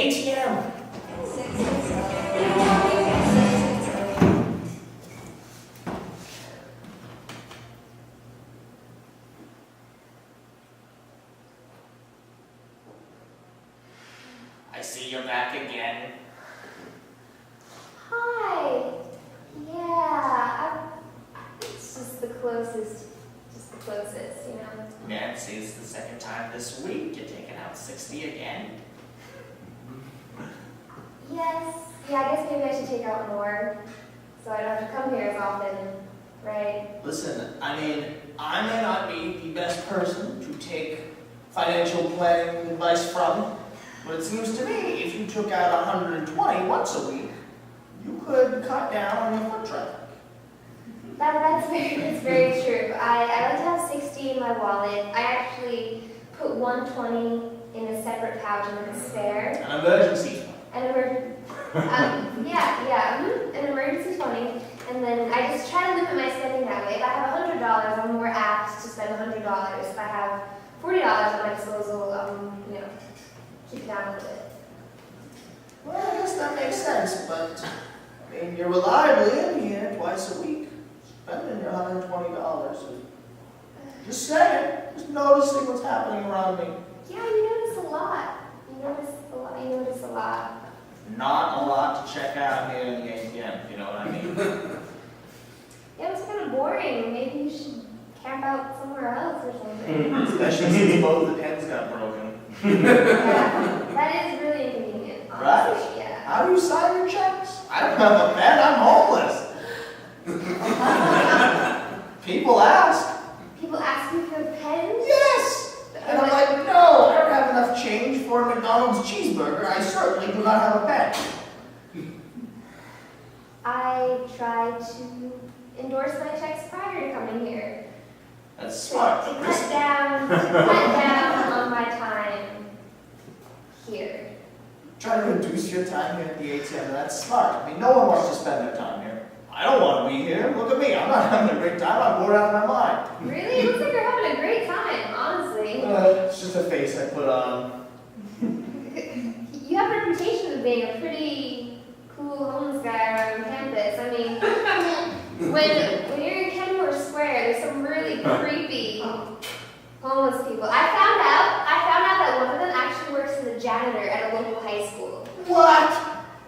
ATM. I see you're back again. Hi. Yeah, it's just the closest, you know. Nancy, it's the second time this week. You're taking out 60 again. Yes. Yeah, I guess maybe I should take out more, so I don't have to come here as often, right? Listen, I mean, I may not be the best person to take financial planning advice from, but it seems to me if you took out 120 once a week, you could cut down on your foot traffic. That's very true. I like to have 60 in my wallet. I actually put 120 in a separate pouch and then a spare. An emergency fund. An emergency 20, and then I just try to limit my spending that way. If I have $100, I'm more apt to spend $100. If I have $40 at my disposal, keep it down a little bit. Well, I guess that makes sense, but I mean, you're reliably in here twice a week, spending your $120. Just saying, just noticing what's happening around me. Yeah, you notice a lot. You notice a lot. Not a lot to check out here in the ATM, you know what I mean? Yeah, it's kind of boring. Maybe you should camp out somewhere else or something. Especially since both the pens got broken. Yeah, that is really inconvenient. Honestly. Right? Yeah. How do you sign your checks? I don't have a pen, I'm homeless. People ask. People ask you for pens? Yes! And I'm like, no, I don't have enough change for a McDonald's cheeseburger. I certainly do not have a pen. I try to endorse my checks prior to coming here. That's smart. To cut down on my time here. Try to reduce your time here at the ATM. That's smart. I mean, no one wants to spend their time here. I don't want to be here. Look at me. I'm not having a great time. I'm bored out of my mind. Really? It looks like you're having a great time, honestly. It's just a face I put on. You have a reputation of being a pretty cool homeless guy around campus. I mean, when you're in Kenmore Square, there's some really creepy homeless people. I found out that one of them actually works as a janitor at a local high school. What?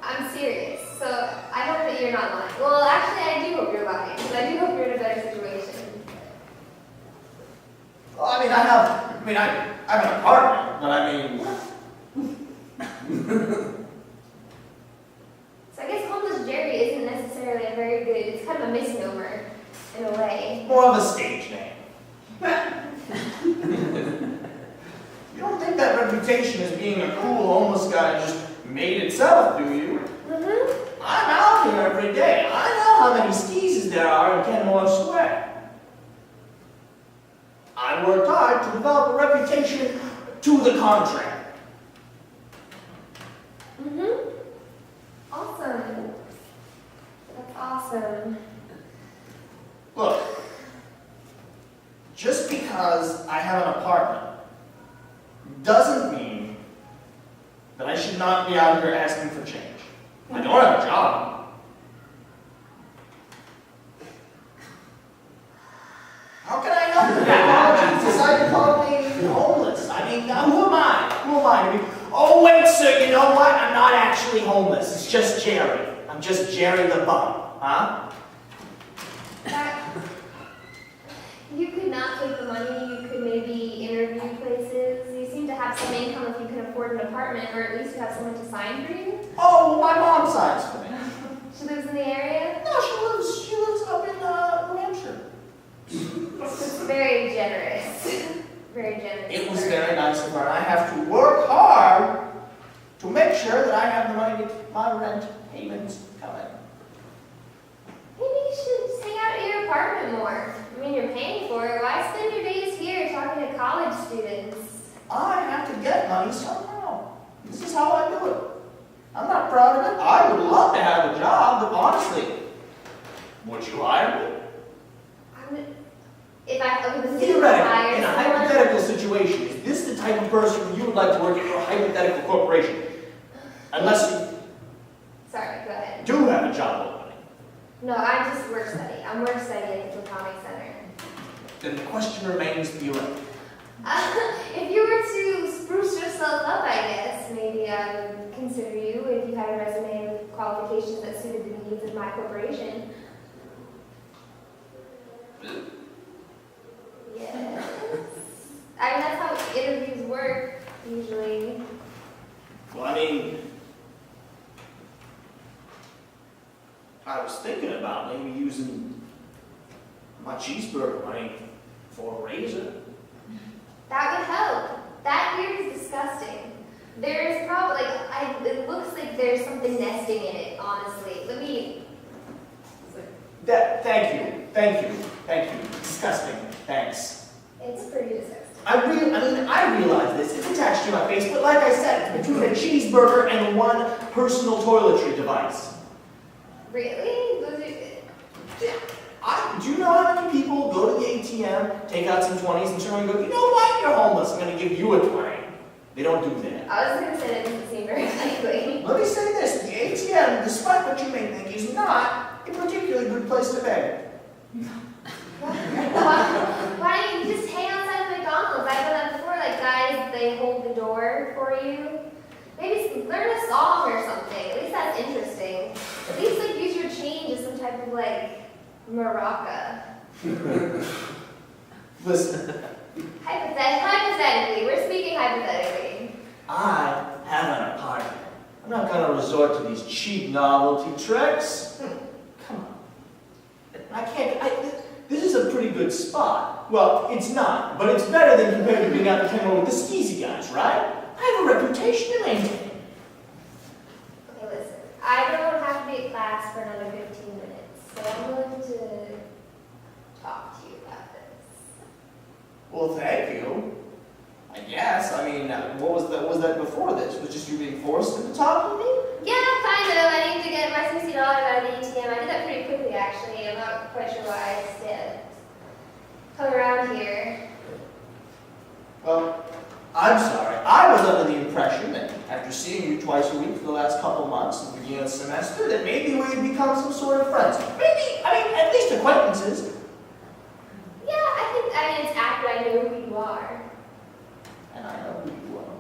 I'm serious. So I hope that you're not lying. Well, actually, I do hope you're lying, because I do hope you're in a better situation. Well, I have an apartment, but I mean... So I guess homeless Jerry isn't necessarily a very good, it's kind of a misnomer, in a way. More of a stage name. You don't think that reputation as being a cool homeless guy just made itself, do you? Mm-hmm. I'm out here every day. I know how many skeezes there are in Kenmore Square. I worked hard to develop a reputation to the contrary. Mm-hmm. Awesome. That's awesome. Look, just because I have an apartment doesn't mean that I should not be out here asking for change. I don't have a job. How can I help you? Apologies. Decided to call me homeless. I mean, who am I? Who am I? Oh, wait, sir, you know what? I'm not actually homeless. It's just Jerry. I'm just Jerry the bum. Huh? You could not take the money. You could maybe interview places. You seem to have some income if you can afford an apartment, or at least you have someone to sign for you. Oh, my mom signs for me. She lives in the area? No, she lives up in New Hampshire. It's very generous. Very generous. It was very nice of her, and I have to work hard to make sure that I have the money to keep my rent payments coming. Maybe you should just hang out at your apartment more. I mean, you're paying for it. Why spend your days here talking to college students? I have to get money somehow. This is how I do it. I'm not proud of it. I would love to have a job, but honestly, would you hire me? If I was Theoretically, in a hypothetical situation, is this the type of person you would like to work at your hypothetical corporation? Unless you Sorry, go ahead. do have a job opening. No, I'm just work study. I'm work study at the Platonic Center. Then the question remains below. If you were to spruce yourself up, I guess, maybe I would consider you if you had a resume with qualifications that suited the needs of my corporation. Yes. I mean, that's how interviews work, usually. Well, I mean, I was thinking about maybe using my cheeseburger money for a raiser. That would help. That beard is disgusting. There's probably, it looks like there's something nesting in it, honestly. Let me... Thank you. Disgusting. Thanks. It's pretty disgusting. I realize this. It's attached to my face, but like I said, it's between a cheeseburger and one personal toiletry device. Really? Those are... Do you know how many people go to the ATM, take out some 20s, and turn around and go, you know what, you're homeless, I'm going to give you a 20. They don't do that. I was going to say that doesn't seem very likely. Let me say this, the ATM, despite what you may think, is not a particularly good place to beg. Why don't you just hang outside of McDonald's? I've done that before, like guys, they hold the door for you. Maybe learn a song or something. At least that's interesting. At least like use your change as some type of like maraca. Listen, Hypothetically, we're speaking hypothetically. I have an apartment. I'm not going to resort to these cheap novelty tricks. Come on. This is a pretty good spot. Well, it's not, but it's better than compared to being out the camera with the skeezy guys, right? I have a reputation to maintain. Okay, listen. I don't have to be at class for another 15 minutes, so I'm willing to talk to you about this. Well, thank you. I guess. I mean, what was that before this? Was just you being forced into talking to me? Yeah, kind of. I need to get my $60 out of the ATM. I did that pretty quickly, actually. I'm not quite sure why I still come around here. Well, I'm sorry. I was under the impression that after seeing you twice a week for the last couple months at the beginning of the semester, that maybe we'd become some sort of friends. Maybe, at least acquaintances. Yeah, I mean, it's accurate. I know who you are. And I know who you are.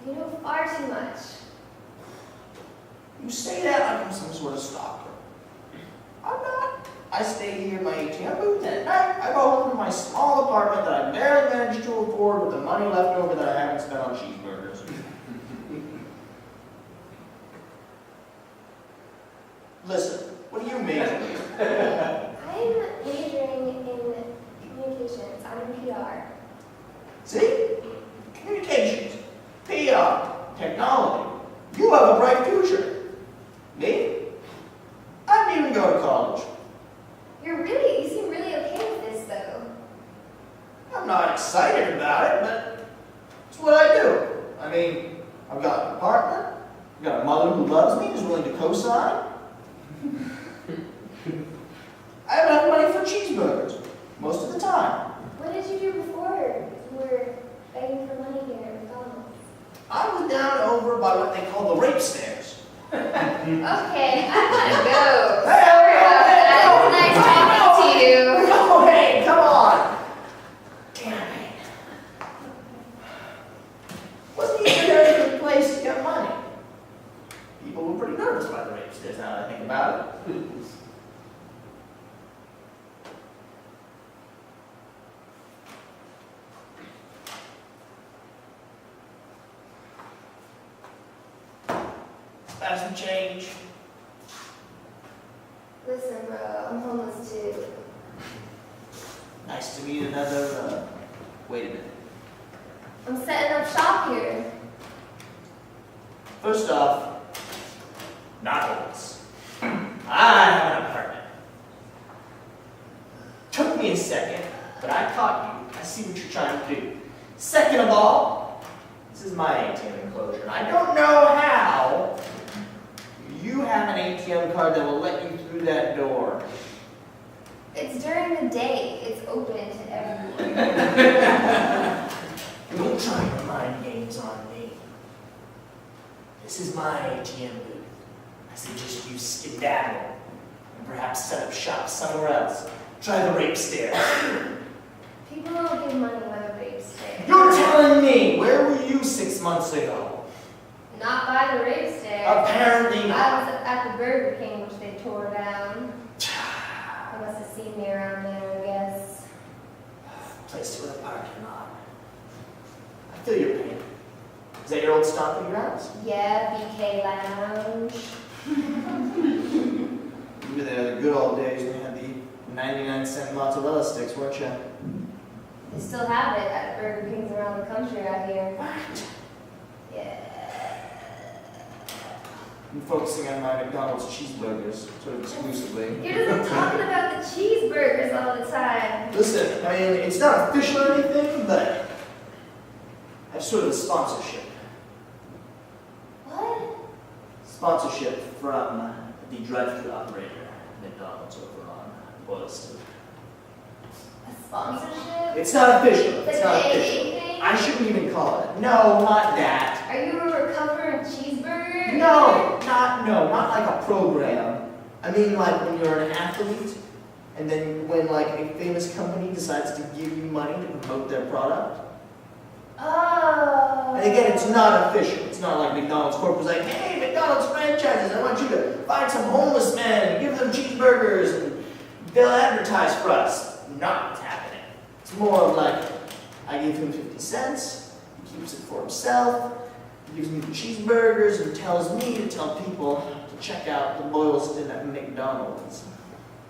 You know far too much. You say that like I'm some sort of stalker. I'm not. I stay here in my ATM booth, and at night I go home to my small apartment that I barely managed to afford with the money left over that I haven't spent on cheeseburgers. Listen, what are you majoring in? I'm majoring in communications. I'm in PR. See? Communications, PR, technology. You have a bright future. Me? I didn't even go to college. You seem really okay with this, though. I'm not excited about it, but it's what I do. I mean, I've got an apartment, I've got a mother who loves me, who's willing to co-sign. I have enough money for cheeseburgers, most of the time. What did you do before you were begging for money here at McDonald's? I was down over by what they call the rape stairs. Okay, I gotta go. Hey, Sorry about that. It was nice talking to you. Oh, hey, come on. Damn it. Wasn't even a very good place to get money. People were pretty nervous by the rape stairs now that I think about it. Have some change. Listen, bro, I'm homeless too. Nice to meet another, wait a minute. I'm setting up shop here. First off, not homeless. I have an apartment. Took me a second, but I caught you. I see what you're trying to do. Second of all, this is my ATM enclosure, and I don't know how you have an ATM card that will let you through that door. It's during the day. It's open to everyone. Don't try your mind games on me. This is my ATM booth. I suggest you skedaddle and perhaps set up shop somewhere else. Try the rape stairs. People don't give money when the rape stairs. You're telling me, where were you 6 months ago? Not by the rape stairs. Apparently not. I was at the Burger King, which they tore down. They must have seen me around there, I guess. Placed it with a parking lot. I feel your pain. Is that your old stomping grounds? Yeah, BK Lounge. You were there the good old days when you had the 99-cent mozzarella sticks, weren't you? They still have it at Burger Kings around the country out here. What? Yeah. I'm focusing on my McDonald's cheeseburgers, sort of exclusively. You're just talking about the cheeseburgers all the time. Listen, I mean, it's not official or anything, but I have sort of a sponsorship. What? Sponsorship from the drive-thru operator at McDonald's over on Boylston. A sponsorship? It's not official. It's It's like not an official. AA thing? I shouldn't even call it. No, not that. Are you a recovering cheeseburger? No, not like a program. I mean like when you're an athlete, and then when like a famous company decides to give you money to promote their product. Oh. And again, it's not official. It's not like McDonald's Corp was like, hey, McDonald's franchises, I want you to find some homeless men, give them cheeseburgers, and they'll advertise for us. Not what's happening. It's more of like, I give him 50 cents, he keeps it for himself, he gives me the cheeseburgers and tells me to tell people to check out the Boylston at McDonald's.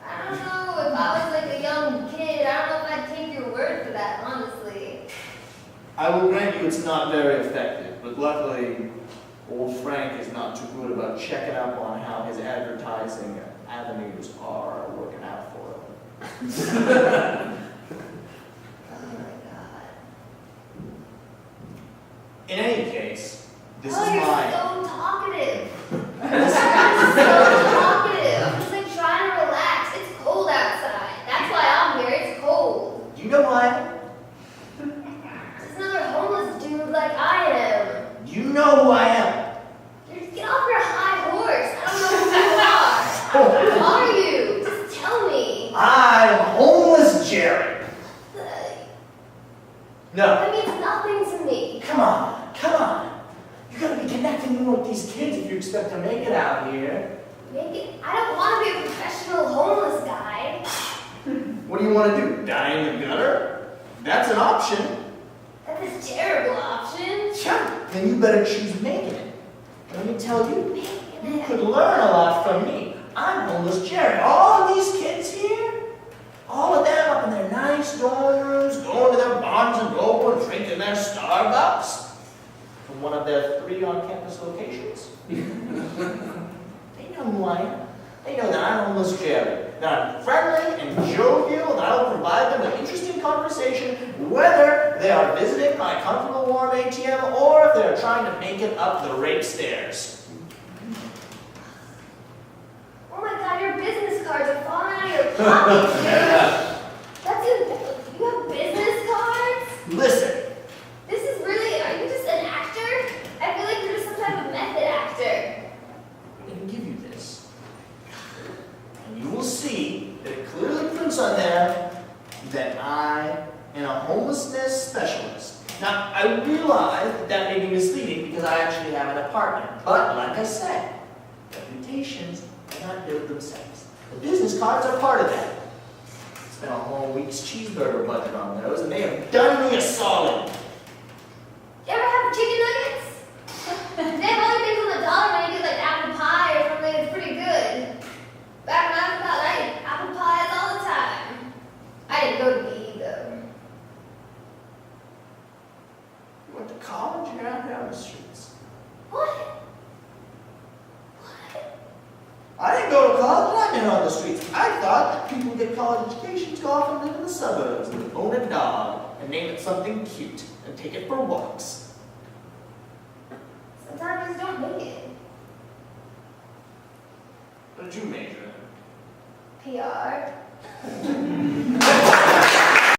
I don't know, if I was like a young kid, I don't know if I'd take your word for that, honestly. I will grant you it's not very effective, but luckily, old Frank is not too good about checking up on how his advertising avenues are working out for him. Oh my god. In any case, this Oh, is you're mine. so talkative. You're so talkative. I'm just like trying to relax. It's cold outside. That's why I'm here. It's cold. You know why? There's another homeless dude like I am. You know who I am. Get off your high horse. I don't know who you are. Who are you? Just tell me. I'm homeless Jerry. No, That means nothing to me. come on, come on. You gotta be connecting with these kids if you expect to make it out here. I don't want to be a professional homeless guy. What do you want to do? Die in the gutter? That's an option. That's a terrible option. Sure. Then you better choose making it. Let me tell you, you could learn a lot from me. I'm homeless Jerry. All of these kids here, all of them up in their nice dorm rooms, going to their Barnes and Noble and drinking their Starbucks from one of their 3 on-campus locations. They know who I am. They know that I'm homeless Jerry, that I'm friendly and jovial, and I will provide them with interesting conversation, whether they are visiting my comfortable warm ATM or if they're trying to make it up the rape stairs. Oh my god, your business cards are falling out of your pocket, dude. That's it. You have business cards? Listen, This is really, are you just an actor? I feel like you're just some type of method actor. I'm going to give you this, and you will see that it clearly prints on there that I am a homelessness specialist. Now, I realize that that may be misleading because I actually have an apartment, but like I said, reputations cannot build themselves. The business cards are part of that. Spent a whole week's cheeseburger budget on those, and they have done me a solid. You ever have chicken nuggets? They have other things on the dollar when you get like apple pie or something. It's pretty good. Back when I was about, I ate apple pies all the time. I didn't go to BE though. You went to college, you're out here on the streets. What? What? I didn't go to college, I've been on the streets. I thought that people who get college educations go off and live in the suburbs and own a dog and name it something cute and take it for walks. Sometimes you just don't make it. What did you major in? PR.